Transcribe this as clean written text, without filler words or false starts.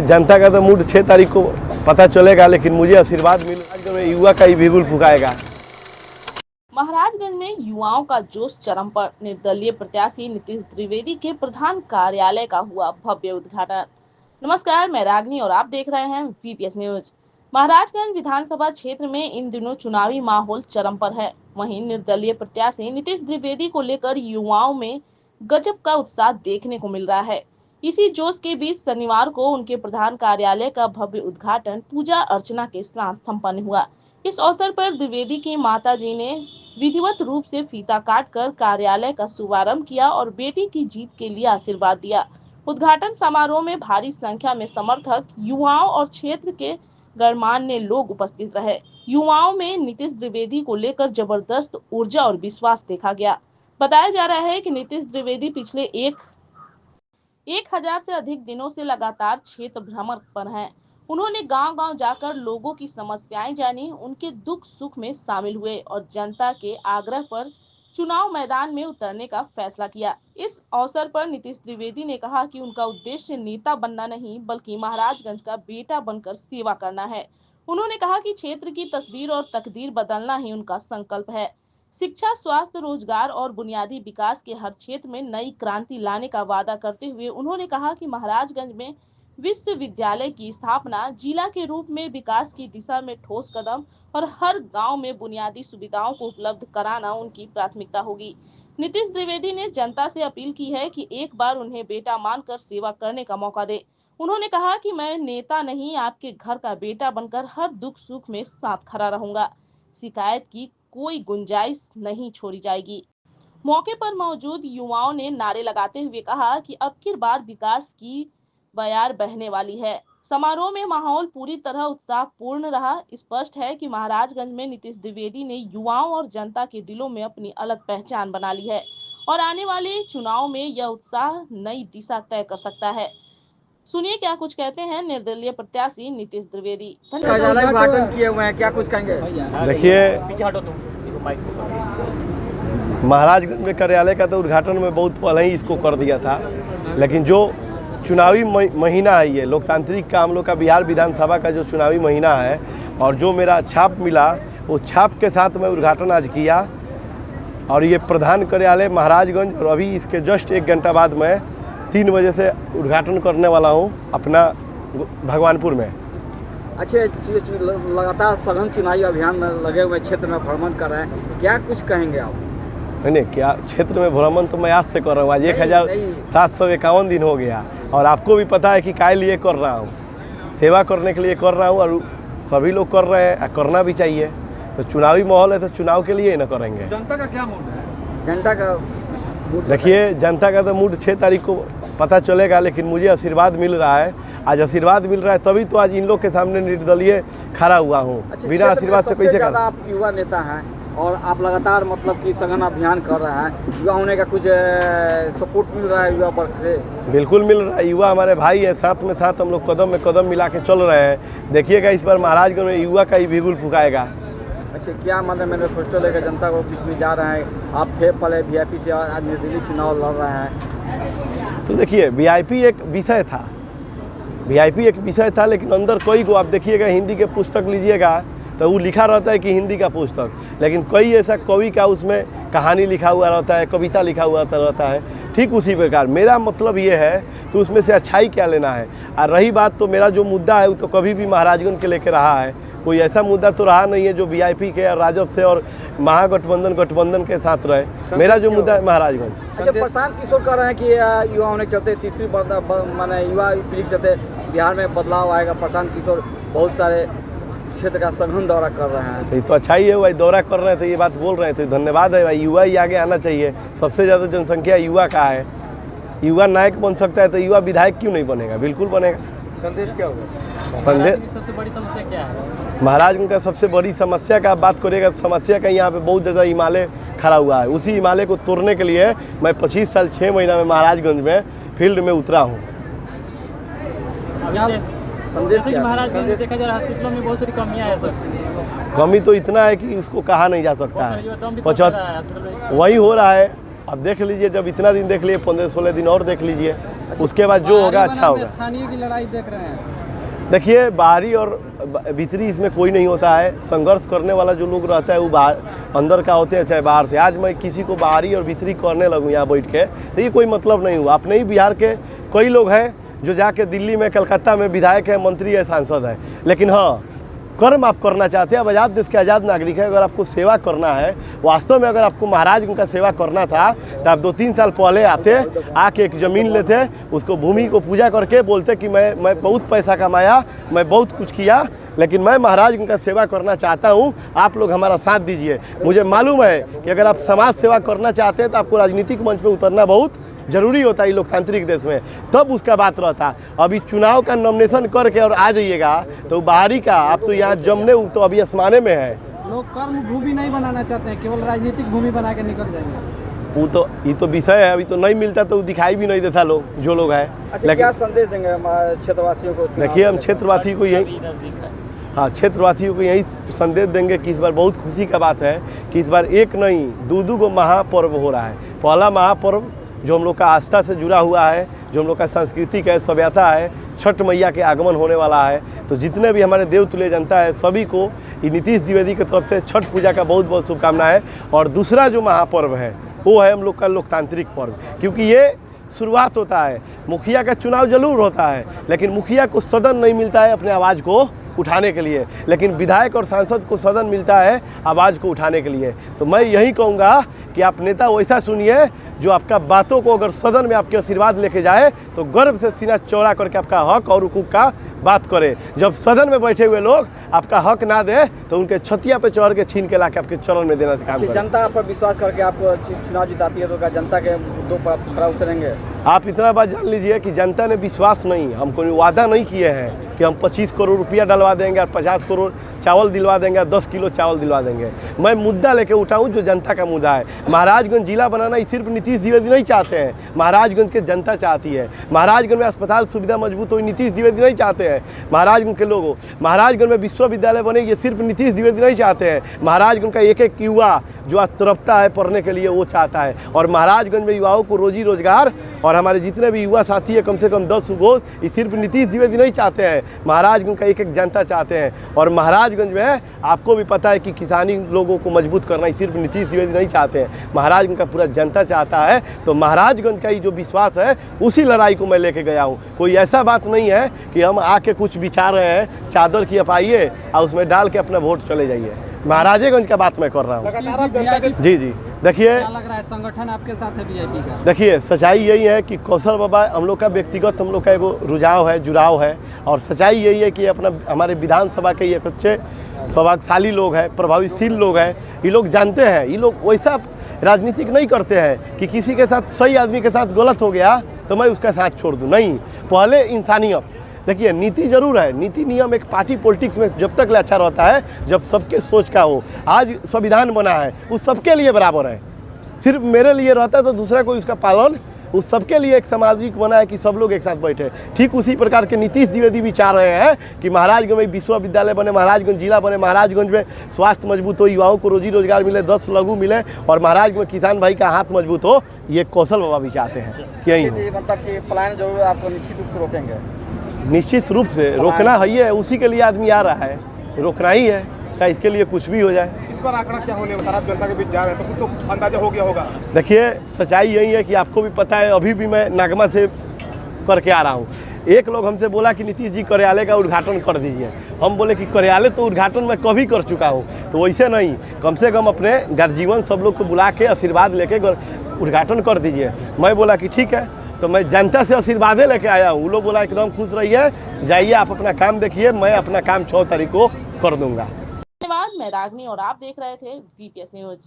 जनता का तो मूड 6 तारीख को पता चलेगा, लेकिन मुझे आशीर्वाद मिल युवा का ही बिगुल फुकाएगा। महाराजगंज में युवाओं का जोश चरम पर। निर्दलीय प्रत्याशी नीतीश द्विवेदी के प्रधान कार्यालय का हुआ भव्य उद्घाटन। नमस्कार, मैं रागनी और आप देख रहे हैं VPS न्यूज। महाराजगंज विधानसभा क्षेत्र में इन दिनों चुनावी माहौल चरम पर है। वहीं निर्दलीय प्रत्याशी नीतीश द्विवेदी को लेकर युवाओं में गजब का उत्साह देखने को मिल रहा है। इसी जोश के बीच शनिवार को उनके प्रधान कार्यालय का भव्य उद्घाटन पूजा अर्चना के साथ संपन्न हुआ। इस अवसर पर द्विवेदी की माता जी ने विधिवत रूप से फीता काटकर कार्यालय का शुभारंभ किया और बेटी की जीत के लिए आशीर्वाद दिया। उद्घाटन समारोह में भारी संख्या में समर्थक, युवाओं और क्षेत्र के गणमान्य लोग उपस्थित रहे। युवाओं में नीतीश द्विवेदी को लेकर जबरदस्त ऊर्जा और विश्वास देखा गया। बताया जा रहा है कि नीतीश द्विवेदी पिछले 1000 से अधिक दिनों से लगातार क्षेत्र भ्रमण पर हैं। उन्होंने गांव-गांव जाकर लोगों की समस्याएं जानी, उनके दुख सुख में शामिल हुए और जनता के आग्रह पर चुनाव मैदान में उतरने का फैसला किया। इस अवसर पर नीतीश द्विवेदी ने कहा कि उनका उद्देश्य नेता बनना नहीं, बल्कि महाराजगंज का बेटा बनकर सेवा करना है। उन्होंने कहा कि क्षेत्र की तस्वीर और तकदीर बदलना ही उनका संकल्प है। शिक्षा, स्वास्थ्य, रोजगार और बुनियादी विकास के हर क्षेत्र में नई क्रांति लाने का वादा करते हुए उन्होंने कहा कि महाराजगंज में विश्वविद्यालय की स्थापना, जिला के रूप में विकास की दिशा में ठोस कदम और हर गांव में बुनियादी सुविधाओं को उपलब्ध कराना उनकी प्राथमिकता होगी। नीतीश द्विवेदी ने जनता से अपील की है कि एक बार उन्हें बेटा मानकर सेवा करने का मौका दे। उन्होंने कहा कि मैं नेता नहीं, आपके घर का बेटा बनकर हर दुख सुख में साथ खड़ा रहूंगा। शिकायत की कोई गुंजाइश नहीं छोड़ी जाएगी। मौके पर मौजूद युवाओं ने नारे लगाते हुए कहा कि अब की बार विकास की बयार बहने वाली है। समारोह में माहौल पूरी तरह उत्साहपूर्ण रहा। स्पष्ट है कि महाराजगंज में नीतीश द्विवेदी ने युवाओं और जनता के दिलों में अपनी अलग पहचान बना ली है और आने वाले चुनाव में यह उत्साह नई दिशा तय कर सकता है। सुनिए क्या कुछ कहते हैं निर्दलीय प्रत्याशी नीतीश द्विवेदी। कार्यालय उद्घाटन किए हुए हैं, क्या कुछ कहेंगे? देखिए, महाराजगंज में कार्यालय का तो उद्घाटन में बहुत पहले ही इसको कर दिया था, लेकिन जो चुनावी महीना है, ये लोकतांत्रिक का हम लोग का बिहार विधानसभा का जो चुनावी महीना है और जो मेरा छाप मिला, वो छाप के साथ मैं उद्घाटन आज किया। और ये प्रधान कार्यालय महाराजगंज, और अभी इसके जस्ट 1 घंटा बाद मैं 3 बजे से उद्घाटन करने वाला हूँ अपना भगवानपुर में। अच्छे, लगातार सघन चुनावी अभियान में लगे हुए क्षेत्र में भ्रमण कर रहे हैं, क्या कुछ कहेंगे आप? नहीं, क्या क्षेत्र में भ्रमण तो मैं आज से कर रहा हूँ। आज 1751 दिन हो गया और आपको भी पता है कि काय लिए कर रहा हूँ, सेवा करने के लिए कर रहा हूँ और सभी लोग कर रहे हैं, करना भी चाहिए। तो चुनावी माहौल है तो चुनाव के लिए ही ना करेंगे। जनता का क्या मूड है? जनता का देखिए, जनता का तो मूड 6 तारीख को पता चलेगा, लेकिन मुझे आशीर्वाद मिल रहा है। आज आशीर्वाद मिल रहा है तभी तो आज इन लोग के सामने निर्दलीय खड़ा हुआ हूँ। बिना आशीर्वाद से कैसे कर? आप युवा नेता हैं और आप लगातार मतलब कि सघन अभियान कर रहे हैं, युवा होने का कुछ सपोर्ट मिल रहा है युवा वर्ग से? बिल्कुल मिल रहा है। युवा हमारे भाई है, साथ में साथ हम लोग कदम में कदम मिला के चल रहे हैं। देखिएगा, इस बार महाराजगंज में युवा का ही बिगुल फुकाएगा। अच्छा, क्या मतलब मैनिफेस्टो लेकर जनता को बीच में जा रहे हैं? आप थे पहले VIP से, आज निर्दलीय चुनाव लड़ रहे हैं। तो देखिए, VIP एक विषय था, VIP एक विषय था, लेकिन अंदर कई को आप देखिएगा, हिंदी के पुस्तक लीजिएगा तो वो लिखा रहता है कि हिंदी का पुस्तक, लेकिन कई ऐसा कवि का उसमें कहानी लिखा हुआ रहता है, कविता लिखा हुआ रहता है। ठीक उसी प्रकार मेरा मतलब ये है कि उसमें से अच्छाई क्या लेना है। और रही बात, तो मेरा जो मुद्दा है वो तो कभी भी महाराजगंज के लेके रहा है। कोई ऐसा मुद्दा तो रहा नहीं है जो VIP के और राजद से और गठबंधन के साथ रहे। मेरा जो मुद्दा है महाराजगंज। अच्छा, प्रशांत किशोर कह रहे हैं कि युवा होने के चलते, तीसरी माने युवा पीढ़ी के चलते बिहार में बदलाव आएगा। प्रशांत किशोर बहुत सारे क्षेत्र का सघन दौरा कर रहे हैं। तो ये तो अच्छा ही है भाई, दौरा कर रहे हैं तो ये बात बोल रहे हैं, तो धन्यवाद है भाई। युवा ही आगे आना चाहिए। सबसे ज़्यादा जनसंख्या युवा का है। युवा नायक बन सकता है तो युवा विधायक क्यों नहीं बनेगा? बिल्कुल बनेगा। संदेश क्या होगा? संदेश, सबसे बड़ी समस्या क्या है? महाराजगंज का सबसे बड़ी समस्या का बात करेगा, समस्या का यहाँ पे बहुत ज़्यादा हिमालय खड़ा हुआ है। उसी हिमालय को तोड़ने के लिए मैं 25 साल 6 महीना में महाराजगंज में फील्ड में उतरा हूँ। संदेश क्या? महाराजगंज में देखा जा रहा है, हॉस्पिटलों में बहुत सारी कमियां है सर। कमी तो इतना है कि उसको कहा नहीं जा सकता है। 75 वही हो रहा है। अब देख लीजिए, जब इतना दिन देख लिए, 15-16 दिन और देख लीजिए, उसके बाद जो होगा अच्छा होगा। स्थानीय की लड़ाई देख रहे हैं। देखिए, बाहरी और भीतरी इसमें कोई नहीं होता है। संघर्ष करने वाला जो लोग रहता है वो बाहर अंदर का होते हैं चाहे बाहर से। आज मैं किसी को बाहरी और भीतरी करने लगूँ यहाँ बैठ के, तो ये कोई मतलब नहीं हुआ। अपने ही बिहार के कई लोग हैं जो जाके दिल्ली में, कलकत्ता में विधायक है, मंत्री है, सांसद है, लेकिन हाँ, कर्म आप करना चाहते हैं। अब आज़ाद देश के आज़ाद नागरिक है। अगर आपको सेवा करना है, वास्तव में अगर आपको महाराज उनका सेवा करना था तो आप 2-3 साल पहले आते, आके एक ज़मीन लेते, उसको भूमि को पूजा करके बोलते कि मैं बहुत पैसा कमाया, मैं बहुत कुछ किया, लेकिन मैं महाराज उनका सेवा करना चाहता हूँ, आप लोग हमारा साथ दीजिए। मुझे मालूम है कि अगर आप समाज सेवा करना चाहते हैं तो आपको राजनीतिक मंच पर उतरना बहुत जरूरी होता है लोकतांत्रिक देश में, तब उसका बात रहता। अभी चुनाव का नॉमिनेशन करके और आ जाइएगा तो बाहरी का, आप तो यहाँ जमने तो अभी आसमाने में है। लोग कर्म भूमि नहीं बनाना चाहते हैं, केवल राजनीतिक भूमि बना के निकल जाएंगे। वो तो ये तो विषय है, अभी तो नहीं मिलता तो दिखाई भी नहीं देता लोग जो लोग हैं। अच्छा, क्या संदेश देंगे हमारे क्षेत्रवासियों को? देखिए, हम क्षेत्रवासी को यही, हाँ, क्षेत्रवासियों को यही संदेश देंगे कि इस बार बहुत खुशी का बात है कि इस बार एक नहीं 2-2 गो महापर्व हो रहा है। पहला महापर्व जो हम लोग का आस्था से जुड़ा हुआ है, जो हम लोग का सांस्कृतिक है, सभ्यता है, छठ मैया के आगमन होने वाला है। तो जितने भी हमारे देवतुल्य जनता है, सभी को नीतीश द्विवेदी की तरफ से छठ पूजा का बहुत बहुत शुभकामनाएं। और दूसरा जो महापर्व है वो है हम लोग का लोकतांत्रिक पर्व, क्योंकि ये शुरुआत होता है। मुखिया का चुनाव जरूर होता है, लेकिन मुखिया को सदन नहीं मिलता है अपने आवाज़ को उठाने के लिए, लेकिन विधायक और सांसद को सदन मिलता है आवाज़ को उठाने के लिए। तो मैं यही कहूँगा कि आप नेता वैसा चुनिए जो आपका बातों को अगर सदन में आपके आशीर्वाद लेके जाए तो गर्व से सीना चौड़ा करके आपका हक और हुकूक का बात करे। जब सदन में बैठे हुए लोग आपका हक ना दे तो उनके छतिया पे चढ़ के छीन के लाके आपके चरण में देना काम करें। जनता पर विश्वास करके आपको चुनाव जिताती है तो क्या जनता के मुद्दों पर आप खरा उतरेंगे? आप इतना बात जान लीजिए कि जनता ने विश्वास नहीं, हम कोई वादा नहीं किए हैं कि हम 25 करोड़ रुपया डलवा देंगे और 50 करोड़ चावल दिलवा देंगे, 10 किलो चावल दिलवा देंगे। मैं मुद्दा लेके उठाऊं जो जनता का मुद्दा है। महाराजगंज जिला बनाना सिर्फ नीतीश द्विवेदी नहीं चाहते हैं, महाराजगंज की जनता चाहती है। महाराजगंज में अस्पताल सुविधा मजबूत हो, नीतीश द्विवेदी नहीं चाहते हैं। महाराजगंज के लोगों, महाराजगंज में विश्वविद्यालय बने, ये सिर्फ नीतीश द्विवेदी नहीं चाहते हैं। महाराजगंज का एक एक युवा जो आज तड़पता है पढ़ने के लिए वो चाहता है। और महाराजगंज में युवाओं को रोजी रोजगार, और हमारे जितने भी युवा साथी है कम से कम 10 गो, ये सिर्फ नीतीश द्विवेदी नहीं चाहते हैं, महाराजगंज का एक एक जनता चाहते हैं। और महाराजगंज में आपको भी पता है कि किसानी लोगों को मजबूत करना सिर्फ नीतीश द्विवेदी नहीं चाहते हैं, महाराजगंज का पूरा जनता चाहता है। तो महाराजगंज का ही जो विश्वास है उसी लड़ाई को मैं लेके गया हूँ। कोई ऐसा बात नहीं है कि हम आके कुछ विचार रहे हैं, चादर की आप आइए और उसमें डाल के अपना वोट चले जाइए। महाराजेगंज का बात मैं कर रहा हूँ। जी जी, देखिए, क्या लग रहा है संगठन आपके साथ है वीआईपी का? देखिए, सच्चाई यही है कि कौशल बाबा हम लोग का व्यक्तिगत हम लोग का एगो रुझाव है, जुड़ाव है। और सच्चाई यही है कि अपना हमारे विधानसभा के ये अच्छे सौभाग्यशाली लोग हैं, प्रभावशील लोग हैं। ये लोग जानते हैं, ये लोग वैसा राजनीतिक नहीं करते हैं कि किसी के साथ सही आदमी के साथ गलत हो गया तो मैं उसका साथ छोड़ दूँ। नहीं, पहले इंसानियत। देखिए, नीति जरूर है, नीति नियम एक पार्टी पॉलिटिक्स में जब तक अच्छा रहता है जब सबके सोच का हो। आज संविधान बना है उस सबके लिए बराबर है, सिर्फ मेरे लिए रहता है तो दूसरा कोई उसका पालन, उस सबके लिए एक सामाजिक बना है कि सब लोग एक साथ बैठे। ठीक उसी प्रकार के नीतीश द्विवेदी भी चाह रहे हैं कि महाराजगंज में विश्वविद्यालय बने, महाराजगंज जिला बने, महाराजगंज में स्वास्थ्य मजबूत हो, युवाओं को रोजी रोजगार मिले, 10 लघु मिले, और महाराजगंज में किसान भाई का हाथ मजबूत हो। ये कौशल बाबा भी चाहते हैं कि यही मतलब कि पलायन जरूर आपको निश्चित रूप से रोकेंगे। निश्चित रूप से रोकना है, उसी के लिए आदमी आ रहा है, रोकना ही है, चाहे इसके लिए कुछ भी हो जाए। इस बार आंकड़ा क्या होने वाला है? आप जनता के बीच जा रहे हैं तो कुछ तो अंदाजा हो गया होगा। देखिए, सच्चाई यही है कि आपको भी पता है, अभी भी मैं नागमा से करके आ रहा हूँ। एक लोग हमसे बोला कि नीतीश जी कार्यालय का उद्घाटन कर दीजिए। हम बोले कि कार्यालय तो उद्घाटन मैं कभी कर चुका हूँ, तो वैसे नहीं, कम से कम अपने गर्जीवन सब लोग को बुला के आशीर्वाद लेके उद्घाटन कर दीजिए। मैं बोला कि ठीक है, तो मैं जनता से आशीर्वाद लेके आया हूँ। वो लोग बोला एकदम खुश रहिए, जाइए आप अपना काम देखिए, मैं अपना काम 6 तारीख को कर दूंगा। धन्यवाद। मैं रागनी और आप देख रहे थे VPS न्यूज।